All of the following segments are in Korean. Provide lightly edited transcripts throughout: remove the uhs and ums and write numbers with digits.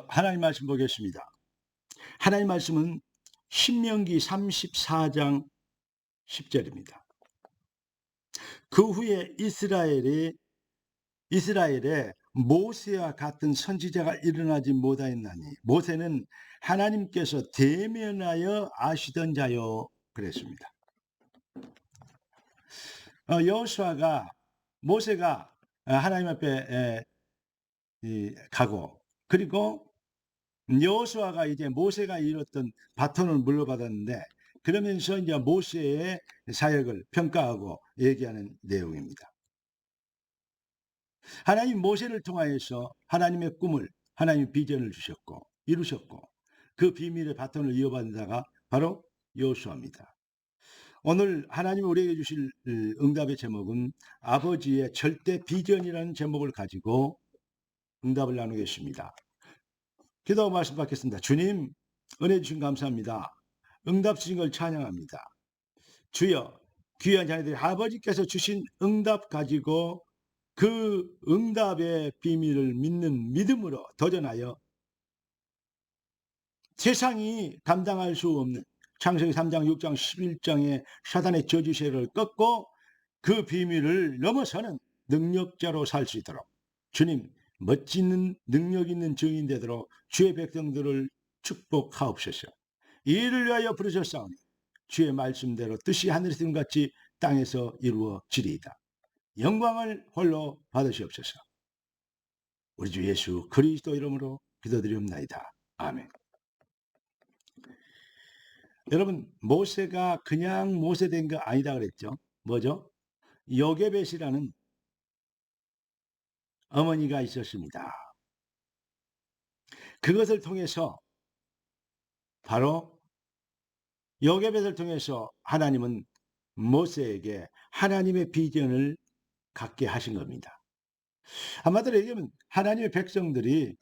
하나님 말씀 보겠습니다. 하나님 말씀은 신명기 34장 10절입니다. 그 후에 이스라엘에 모세와 같은 선지자가 일어나지 못하였나니 모세는 하나님께서 대면하여 아시던 자요 그랬습니다. 모세가 하나님 앞에 가고, 그리고 여호수아가 이제 모세가 이뤘던 바톤을 물려받았는데, 그러면서 이제 모세의 사역을 평가하고 얘기하는 내용입니다. 하나님 모세를 통하여서 하나님의 꿈을, 하나님의 비전을 주셨고 이루셨고, 그 비밀의 바톤을 이어받은 자가 바로 여호수아입니다. 오늘 하나님이 우리에게 주실 응답의 제목은 아버지의 절대 비전이라는 제목을 가지고 응답을 나누겠습니다. 기도하고 말씀 받겠습니다. 주님, 은혜 주신 감사합니다. 응답 주신 걸 찬양합니다. 주여, 귀한 자녀들이 아버지께서 주신 응답 가지고 그 응답의 비밀을 믿는 믿음으로 도전하여 세상이 감당할 수 없는 창세기 3장, 6장, 11장의 사단의 저주세를 꺾고 그 비밀을 넘어서는 능력자로 살 수 있도록 주님, 멋진 능력 있는 증인 되도록 주의 백성들을 축복하옵소서. 이 일을 위하여 부르셨사오니 주의 말씀대로 뜻이 하늘에서 같이 땅에서 이루어지리이다. 영광을 홀로 받으시옵소서. 우리 주 예수 그리스도 이름으로 기도드리옵나이다. 아멘. 여러분, 모세가 그냥 모세 된 거 아니다 그랬죠. 뭐죠? 요게벳이라는 어머니가 있었습니다. 그것을 통해서, 바로 요게벳을 통해서 하나님은 모세에게 하나님의 비전을 갖게 하신 겁니다. 한마디로 얘기하면 하나님의 백성들이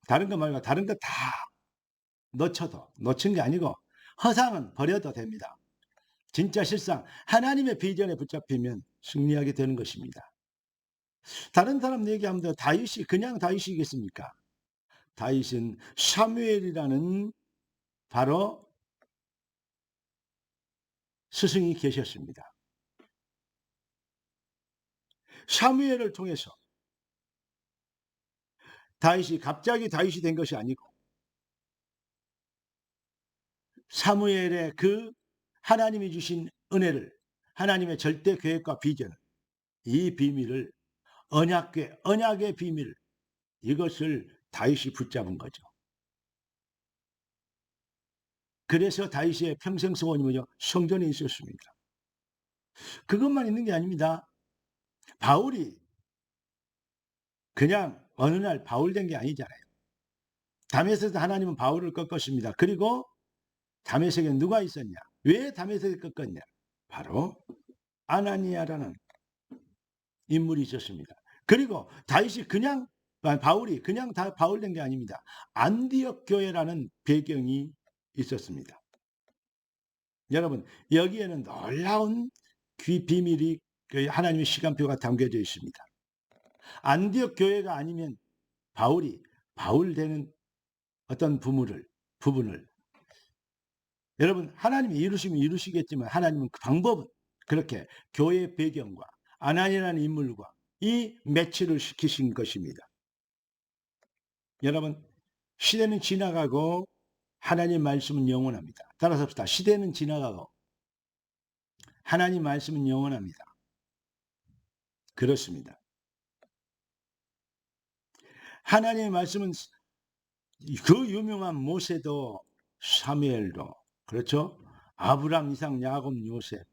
다른 거 말고 다른 거 다 놓친 게 아니고 허상은 버려도 됩니다. 진짜 실상 하나님의 비전에 붙잡히면 승리하게 되는 것입니다. 다른 사람 얘기하면 다윗이 그냥 다윗이겠습니까? 다윗은 사무엘이라는 바로 스승이 계셨습니다. 사무엘을 통해서 다윗이 갑자기 다윗이 된 것이 아니고, 사무엘의 그 하나님이 주신 은혜를, 하나님의 절대 계획과 비전을, 이 비밀을, 언약의 비밀, 이것을 다윗이 붙잡은 거죠. 그래서 다윗의 평생 소원이 뭐죠? 성전에 있었습니다. 그것만 있는 게 아닙니다. 바울이 그냥 어느 날 바울 된 게 아니잖아요. 다메섹에서 하나님은 바울을 꺾었습니다. 그리고 다메섹에 누가 있었냐? 왜 다메섹에 꺾었냐? 바로 아나니아라는 인물이 있었습니다. 그리고 바울이 그냥 다 바울 된 게 아닙니다. 안디옥 교회라는 배경이 있었습니다. 여러분, 여기에는 놀라운 비밀이, 하나님의 시간표가 담겨져 있습니다. 안디옥 교회가 아니면 바울 되는 어떤 부분을 여러분, 하나님이 이루시면 이루시겠지만 하나님은 그 방법은 그렇게 교회의 배경과 아나니아라는 인물과 이 매치를 시키신 것입니다. 여러분, 시대는 지나가고 하나님 말씀은 영원합니다. 따라서 합시다. 시대는 지나가고 하나님 말씀은 영원합니다. 그렇습니다. 하나님의 말씀은 그 유명한 모세도 사무엘도, 그렇죠? 아브람, 이삭, 야곱, 요셉,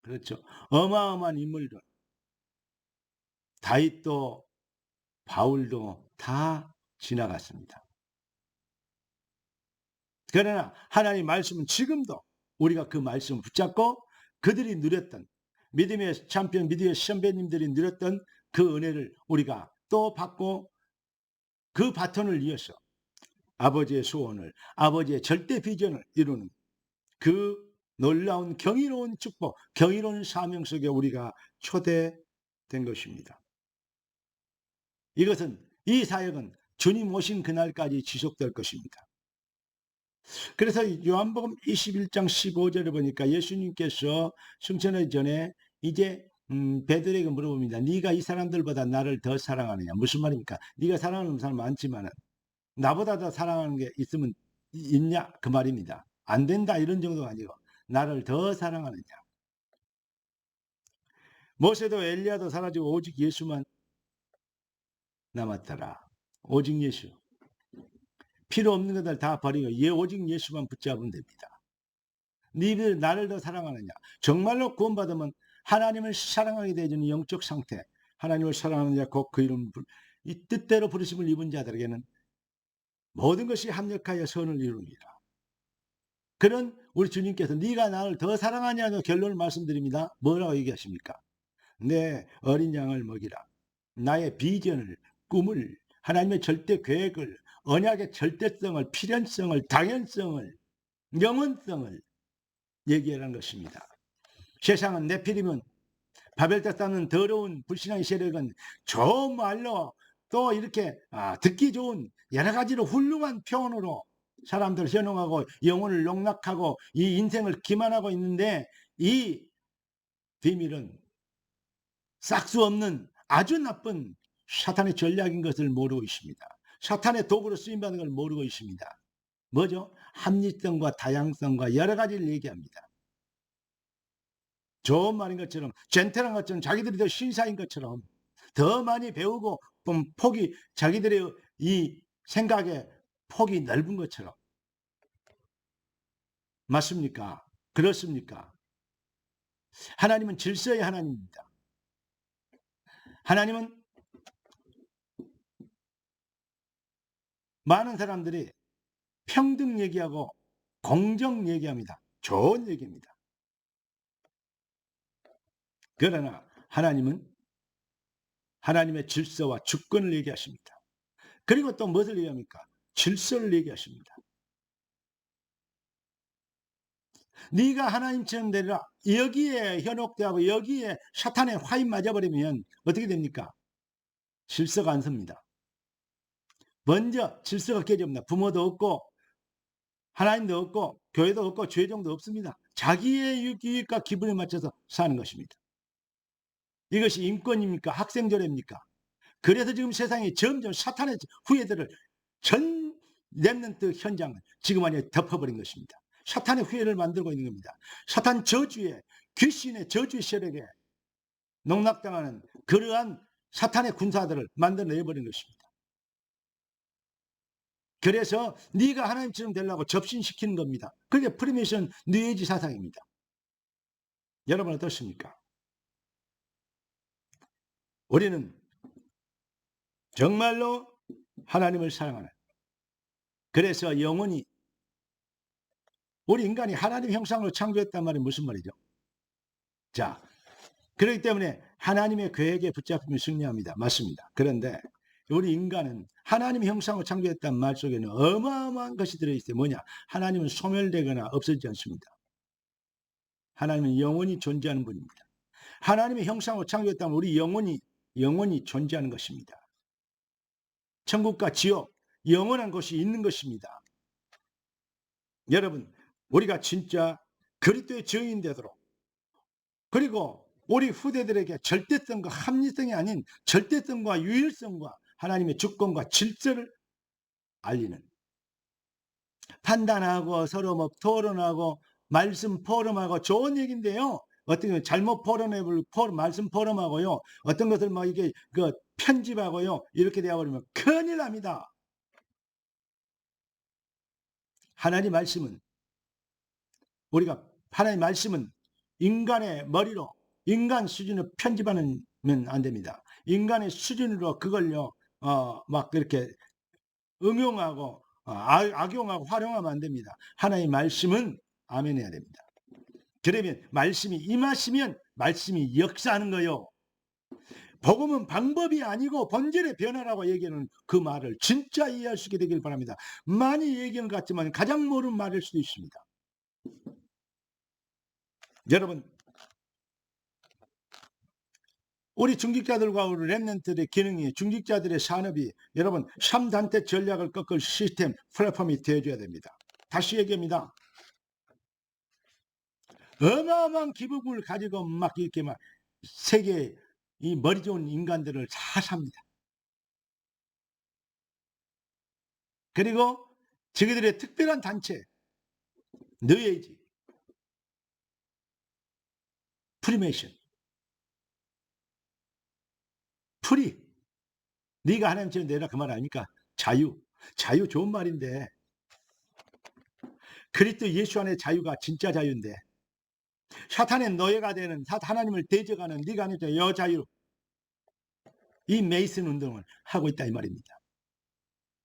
그렇죠? 어마어마한 인물들, 다윗도 바울도 다 지나갔습니다. 그러나 하나님의 말씀은 지금도 우리가 그 말씀을 붙잡고 그들이 누렸던, 믿음의 챔피언, 믿음의 선배님들이 누렸던 그 은혜를 우리가 또 받고 그 바톤을 이어서 아버지의 소원을, 아버지의 절대 비전을 이루는 그 놀라운 경이로운 축복, 경이로운 사명 속에 우리가 초대된 것입니다. 이 사역은 주님 오신 그날까지 지속될 것입니다. 그래서 요한복음 21장 15절에 보니까 예수님께서 승천하기 전에 이제 베드로에게 물어봅니다. 네가 이 사람들보다 나를 더 사랑하느냐? 무슨 말입니까? 네가 사랑하는 사람 많지만 나보다 더 사랑하는 게 있냐? 그 말입니다. 안 된다 이런 정도가 아니고 나를 더 사랑하느냐? 모세도 엘리야도 사라지고 오직 예수만 남았더라. 오직 예수. 필요 없는 것들 다 버리고 오직 예수만 붙잡으면 됩니다. 너희들 나를 더 사랑하느냐? 정말로 구원받으면 하나님을 사랑하게 되어지는 영적 상태, 하나님을 사랑하는 자 곧 그 이름 이 뜻대로 부르심을 입은 자들에게는 모든 것이 합력하여 선을 이룹니다. 그런 우리 주님께서 네가 나를 더 사랑하냐는 결론을 말씀드립니다. 뭐라고 얘기하십니까? 내 어린 양을 먹이라. 나의 비전을, 꿈을, 하나님의 절대 계획을, 언약의 절대성을, 필연성을, 당연성을, 영원성을 얘기하라는 것입니다. 세상은 네피림은 바벨탑 쌓는 더러운 불신앙의 세력은 좋은 말로 또 이렇게 듣기 좋은 여러 가지로 훌륭한 표현으로 사람들을 현혹하고 영혼을 농락하고 이 인생을 기만하고 있는데 이 비밀은 싹수 없는 아주 나쁜 사탄의 전략인 것을 모르고 있습니다. 사탄의 도구로 쓰임받는 걸 모르고 있습니다. 뭐죠? 합리성과 다양성과 여러 가지를 얘기합니다. 좋은 말인 것처럼 젠틀한 것처럼 자기들이 더 신사인 것처럼 더 많이 배우고 폭이 자기들의 이 생각의 폭이 넓은 것처럼 맞습니까? 그렇습니까? 하나님은 질서의 하나님입니다. 하나님은 많은 사람들이 평등 얘기하고 공정 얘기합니다. 좋은 얘기입니다. 그러나 하나님은 하나님의 질서와 주권을 얘기하십니다. 그리고 또 무엇을 얘기합니까? 질서를 얘기하십니다. 네가 하나님처럼 되리라. 여기에 현혹되고 여기에 사탄의 화인 맞아버리면 어떻게 됩니까? 질서가 안 섭니다. 먼저 질서가 깨집니다. 부모도 없고 하나님도 없고 교회도 없고 죄종도 없습니다. 자기의 유익과 기분에 맞춰서 사는 것입니다. 이것이 인권입니까? 학생조례입니까? 그래서 지금 세상이 점점 사탄의 후예들을 전 렘넌트 현장을 지금 완전히 덮어버린 것입니다. 사탄의 후예를 만들고 있는 겁니다. 사탄 저주의 귀신의 저주의 세력에 농락당하는 그러한 사탄의 군사들을 만들어내버린 것입니다. 그래서 네가 하나님처럼 되려고 접신시키는 겁니다. 그게 프리메이션 뉴에이지 사상입니다. 여러분 어떻습니까? 우리는 정말로 하나님을 사랑하는, 그래서 영원히 우리 인간이 하나님 형상으로 창조했단 말이 무슨 말이죠? 자, 그렇기 때문에 하나님의 계획에 붙잡히면 승리합니다. 맞습니다. 그런데 우리 인간은 하나님 형상으로 창조했다는 말 속에는 어마어마한 것이 들어있어요. 뭐냐? 하나님은 소멸되거나 없어지지 않습니다. 하나님은 영원히 존재하는 분입니다. 하나님의 형상으로 창조했다면 우리 영원히 존재하는 것입니다. 천국과 지옥, 영원한 것이 있는 것입니다. 여러분, 우리가 진짜 그리스도의 증인 되도록, 그리고 우리 후대들에게 절대성과 합리성이 아닌 절대성과 유일성과 하나님의 주권과 질서를 알리는, 판단하고 서로 토론하고 말씀 포럼하고 좋은 얘기인데요. 어떤 건 잘못 말씀 포럼하고요. 어떤 것을 이게 편집하고요. 이렇게 되어버리면 큰일 납니다. 하나님 말씀은 인간의 머리로 인간 수준으로 편집하면 안 됩니다. 인간의 수준으로 그걸요 막 이렇게 응용하고 악용하고 활용하면 안 됩니다. 하나님의 말씀은 아멘 해야 됩니다. 그러면 말씀이 임하시면 말씀이 역사하는 거요. 복음은 방법이 아니고 본질의 변화라고 얘기하는 그 말을 진짜 이해할 수 있게 되길 바랍니다. 많이 얘기하는 것 같지만 가장 모르는 말일 수도 있습니다. 여러분, 우리 중직자들과 우리 랩런트들의 기능이, 중직자들의 산업이 여러분 3단태 전략을 꺾을 시스템 플랫폼이 되어줘야 됩니다. 다시 얘기합니다. 어마어마한 기부금을 가지고 막 이렇게 막 세계 이 머리 좋은 인간들을 다 삽니다. 그리고 저희들의 특별한 단체, 뉴에이지, 프리메이션, 프리, 네가 하나님처럼 내라 그 말 아닙니까? 자유 좋은 말인데 그리스도 예수 안의 자유가 진짜 자유인데 사탄의 노예가 되는 하나님을 대적하는 네가 아니죠 여자유, 이 메이슨 운동을 하고 있다 이 말입니다.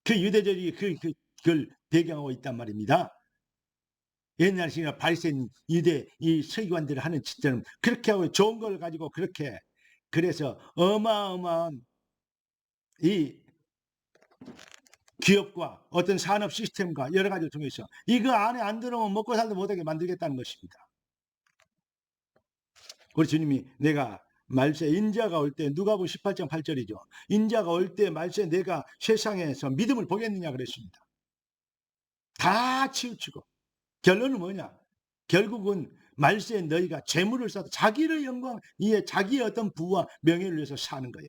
그 유대적이 그걸 배경하고 있단 말입니다. 옛날 시기나 바리새인 유대 이 서기관들이 하는 짓처럼 그렇게 하고 좋은 걸 가지고 그렇게 그래서 어마어마한 이 기업과 어떤 산업 시스템과 여러 가지를 통해서 이거 안에 안 들어오면 먹고 살도 못하게 만들겠다는 것입니다. 우리 주님이 내가 말세 인자가 올 때 누가복음 18장 8절이죠. 인자가 올 때 말세 내가 세상에서 믿음을 보겠느냐 그랬습니다. 다 치우치고 결론은 뭐냐? 결국은 말세 너희가 재물을 쌓아 자기의 영광, 자기의 어떤 부와 명예를 위해서 사는 거예요.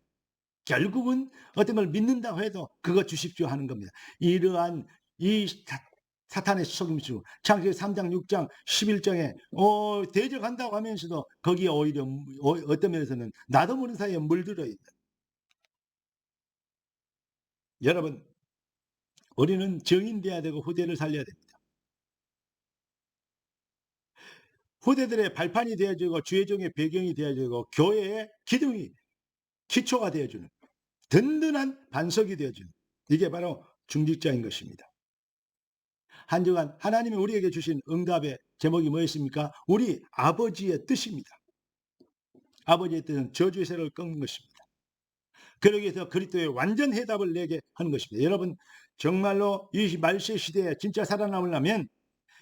결국은 어떤 걸 믿는다고 해도 그거 주십시오 하는 겁니다. 이러한 이 사탄의 속임수, 창세기 3장 6장 11장에 대적한다고 하면서도 거기에 오히려 어떤 면에서는 나도 모르는 사이에 물들어 있다. 여러분, 우리는 정인돼야 되고 후대를 살려야 됩니다. 후대들의 발판이 되어주고 주의종의 배경이 되어주고 교회의 기둥이 기초가 되어주는 든든한 반석이 되어주는 이게 바로 중직자인 것입니다. 한 주간 하나님이 우리에게 주신 응답의 제목이 뭐였습니까? 우리 아버지의 뜻입니다. 아버지의 뜻은 저주의 세력을 꺾는 것입니다. 그러기 위해서 그리스도의 완전 해답을 내게 하는 것입니다. 여러분 정말로 이 말세 시대에 진짜 살아남으려면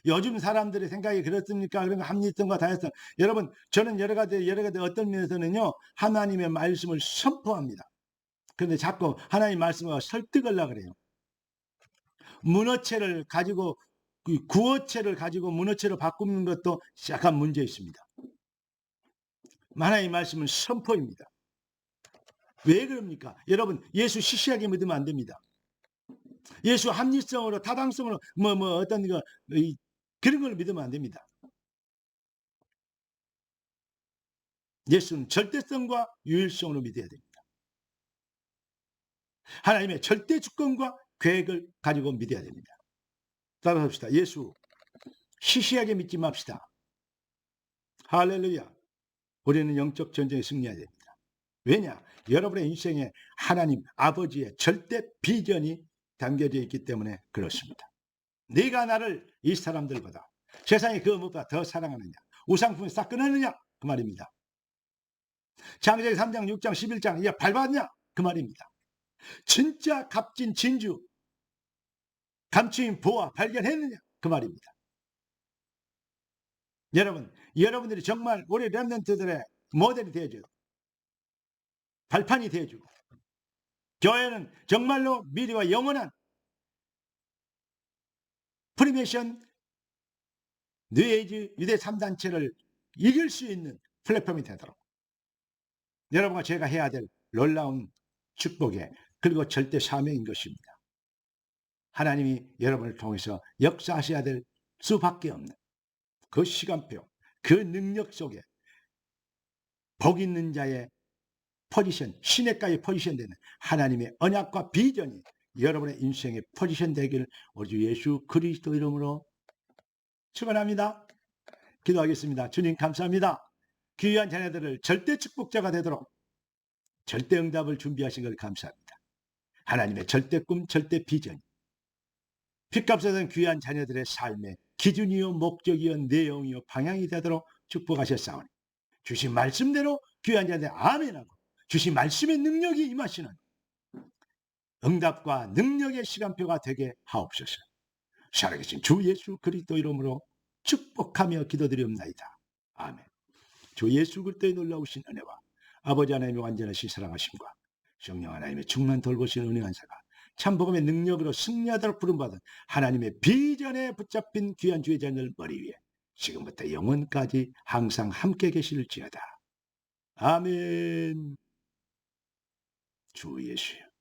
요즘 사람들의 생각이 그렇습니까? 그런 거 합리성과 다양성. 여러분 저는 여러 가지 어떤 면에서는요 하나님의 말씀을 선포합니다. 그런데 자꾸 하나님 말씀과 설득하려고 그래요. 문어체를 가지고 구어체를 가지고 문어체로 바꾸는 것도 약간 문제 있습니다. 하나님의 말씀은 선포입니다. 왜 그럽니까? 여러분 예수 시시하게 믿으면 안 됩니다. 예수 합리성으로 타당성으로 어떤 거 그런 걸 믿으면 안 됩니다. 예수는 절대성과 유일성으로 믿어야 됩니다. 하나님의 절대 주권과 계획을 가지고 믿어야 됩니다. 따라합시다. 예수 시시하게 믿지 맙시다. 할렐루야. 우리는 영적 전쟁에 승리해야 됩니다. 왜냐? 여러분의 인생에 하나님 아버지의 절대 비전이 담겨져 있기 때문에 그렇습니다. 네가 나를 이 사람들보다 세상에 그 무엇보다 더 사랑하느냐? 우상품을 싹 끊었느냐? 그 말입니다. 창세기 3장 6장 11장 이게 밟았냐? 그 말입니다. 진짜 값진 진주 감추인 보아 발견했느냐? 그 말입니다. 여러분들이 정말 우리 렘넌트들의 모델이 되어줘요. 발판이 되어주고 교회는 정말로 미래와 영원한 프리메이션 뉴에이지 유대 3단체를 이길 수 있는 플랫폼이 되도록 여러분과 제가 해야 될 놀라운 축복에 그리고 절대 사명인 것입니다. 하나님이 여러분을 통해서 역사하셔야 될 수밖에 없는 그 시간표, 그 능력 속에 복 있는 자의 포지션, 시냇가의 포지션 되는 하나님의 언약과 비전이 여러분의 인생의 포지션 되기를 우리 주 예수 그리스도 이름으로 축원합니다. 기도하겠습니다. 주님 감사합니다. 귀한 자녀들을 절대 축복자가 되도록 절대 응답을 준비하신 걸 감사합니다. 하나님의 절대 꿈, 절대 비전, 핏값에선 귀한 자녀들의 삶의 기준이요 목적이요 내용이요 방향이 되도록 축복하셨사오니 주신 말씀대로 귀한 자녀들 아멘하고 주신 말씀의 능력이 임하시는 응답과 능력의 시간표가 되게 하옵소서. 살아계신 주 예수 그리스도 이름으로 축복하며 기도드리옵나이다. 아멘. 주 예수 그리스도의 놀라우신 은혜와 아버지 하나님의 완전하신 사랑하심과 성령 하나님의 충만 돌보시는 은혜 한사가 참복음의 능력으로 승리하도록 부름받은 하나님의 비전에 붙잡힌 귀한 주의 자녀들 머리 위에 지금부터 영원까지 항상 함께 계실지어다. 아멘. 주 예수여.